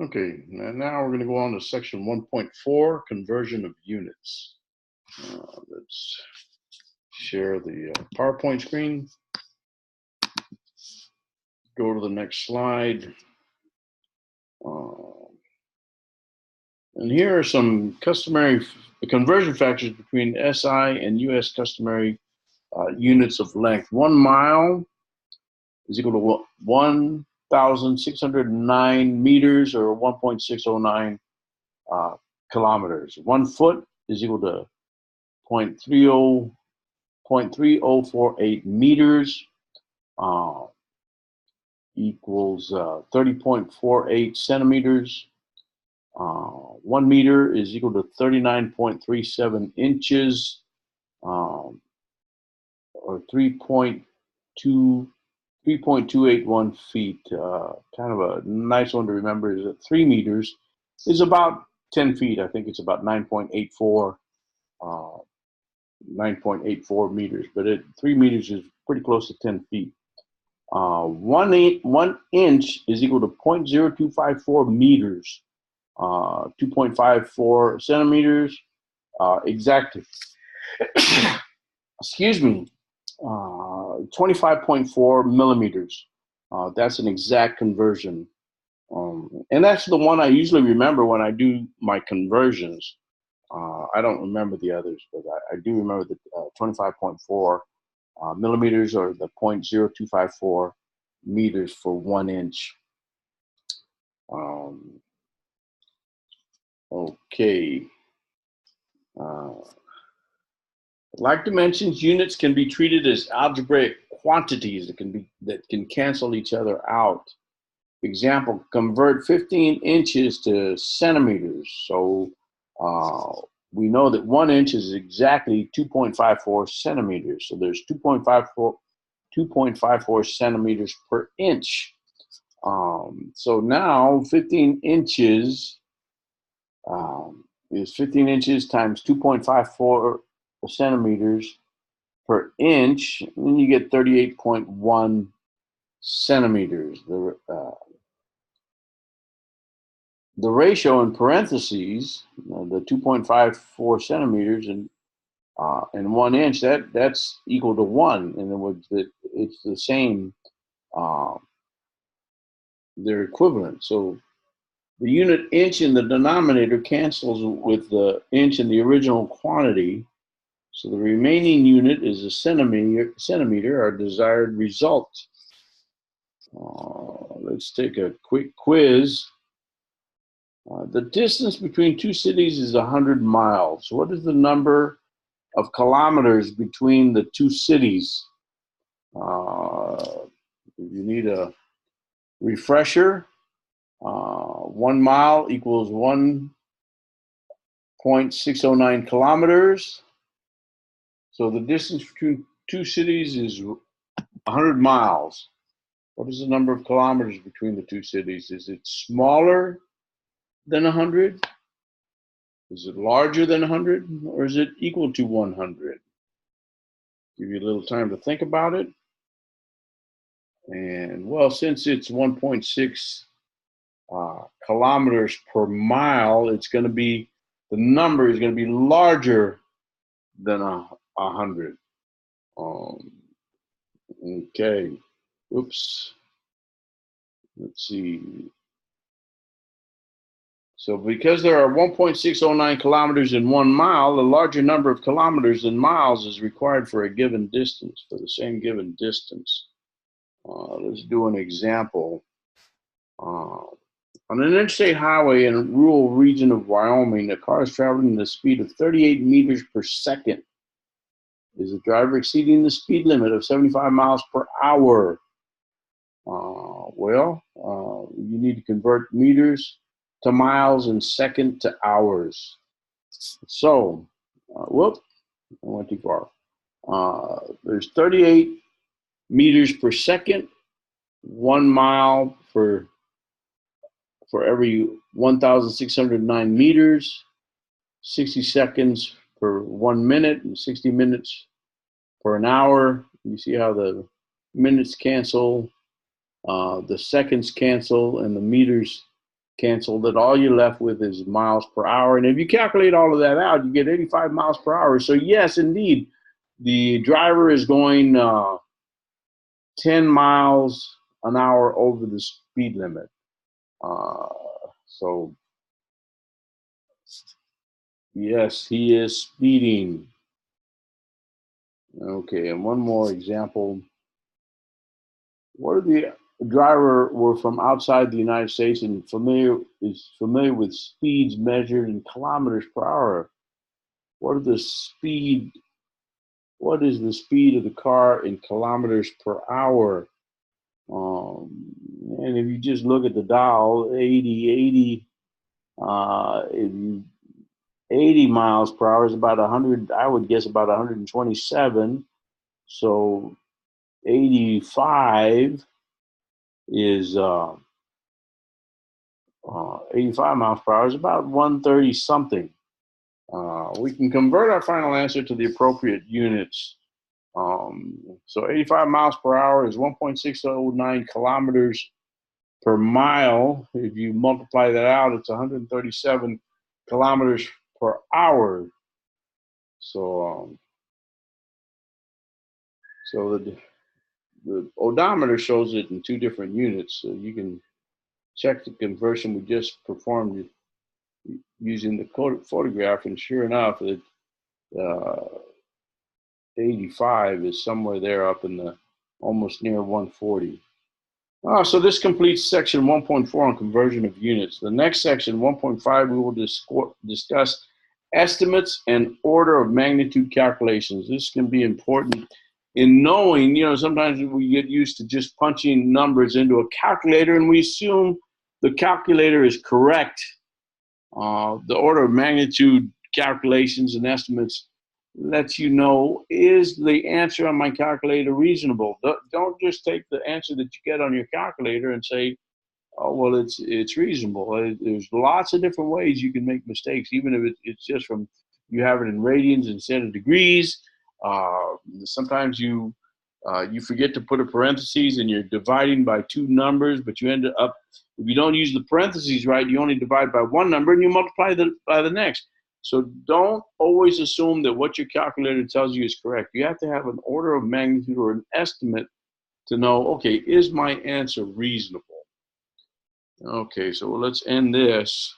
Okay, now we're going to go on to section 1.4, conversion of units. Let's share the PowerPoint screen. Go to the next slide. And here are some customary conversion factors between SI and US customary units of length. 1 mile is equal to 1,609 meters or 1.609 kilometers. 1 foot is equal to 0.3048 meters, equals 30.48 centimeters. 1 meter is equal to 39.37 inches, or 3.281 feet. Kind of a nice one to remember is that 3 meters is about 10 feet. I think it's about 9.84 meters, but 3 meters is pretty close to 10 feet. 1 inch is equal to 0.0254 meters, 2.54 centimeters, exactly. Excuse me, 25.4 millimeters. That's an exact conversion. And that's the one I usually remember when I do my conversions. I don't remember the others, but I do remember the 25.4 millimeters, or the 0.0254 meters for 1 inch. Okay. Like dimensions, units can be treated as algebraic quantities that can cancel each other out. Example, convert 15 inches to centimeters. So we know that 1 inch is exactly 2.54 centimeters. So there's 2.54 centimeters per inch. So now 15 inches is 15 inches times 2.54 centimeters per inch, and then you get 38.1 centimeters. The ratio in parentheses, the 2.54 centimeters and 1 inch, that's equal to 1. In other words, it's the same. They're equivalent. So the unit inch in the denominator cancels with the inch in the original quantity. So the remaining unit is a centimeter, our desired result. Let's take a quick quiz. The distance between two cities is 100 miles. What is the number of kilometers between the two cities? If you need a refresher, 1 mile equals 1.609 kilometers. So the distance between two cities is 100 miles. What is the number of kilometers between the two cities? Is it smaller than 100? Is it larger than 100? Or is it equal to 100? Give you a little time to think about it. And well, since it's 1.6 kilometers per mile, it's going to be, the number is going to be larger than 100. Okay. Oops. Let's see. So because there are 1.609 kilometers in 1 mile, a larger number of kilometers than miles is required for a given distance, for the same given distance. Let's do an example. On an interstate highway in a rural region of Wyoming, a car is traveling at a speed of 38 meters per second. Is the driver exceeding the speed limit of 75 miles per hour? You need to convert meters to miles and second to hours. So, whoop, I went too far. There's 38 meters per second, 1 mile for every 1,609 meters, 60 seconds per 1 minute, and 60 minutes per an hour. You see how the minutes cancel, the seconds cancel, and the meters canceled it. All you're left with is miles per hour. And if you calculate all of that out, you get 85 miles per hour. So yes, indeed, the driver is going 10 miles an hour over the speed limit. So yes, he is speeding. Okay, and one more example. What if the driver were from outside the United States and is familiar with speeds measured in kilometers per hour? What is the speed of the car in kilometers per hour? And if you just look at the dial, 80, if you 80 miles per hour is about 100, I would guess about 127. So 85 is 85 miles per hour is about 130 something. We can convert our final answer to the appropriate units. So 85 miles per hour is 1.609 kilometers per mile. If you multiply that out, it's 137 kilometers per hour. So, the odometer shows it in two different units. So you can check the conversion we just performed using the photograph, and sure enough, it 85 is somewhere there up in the almost near 140. So this completes section 1.4 on conversion of units. The next section, 1.5, we will discuss estimates and order of magnitude calculations. This can be important in knowing, sometimes we get used to just punching numbers into a calculator and we assume the calculator is correct. The order of magnitude calculations and estimates lets you know, is the answer on my calculator reasonable? Don't just take the answer that you get on your calculator and say, oh, well, it's reasonable. There's lots of different ways you can make mistakes, even if it's just from you have it in radians instead of degrees. Sometimes you forget to put a parentheses and you're dividing by two numbers, but you end up, if you don't use the parentheses right, you only divide by one number and you multiply by the next. So don't always assume that what your calculator tells you is correct. You have to have an order of magnitude or an estimate to know, okay, is my answer reasonable? Okay, so let's end this.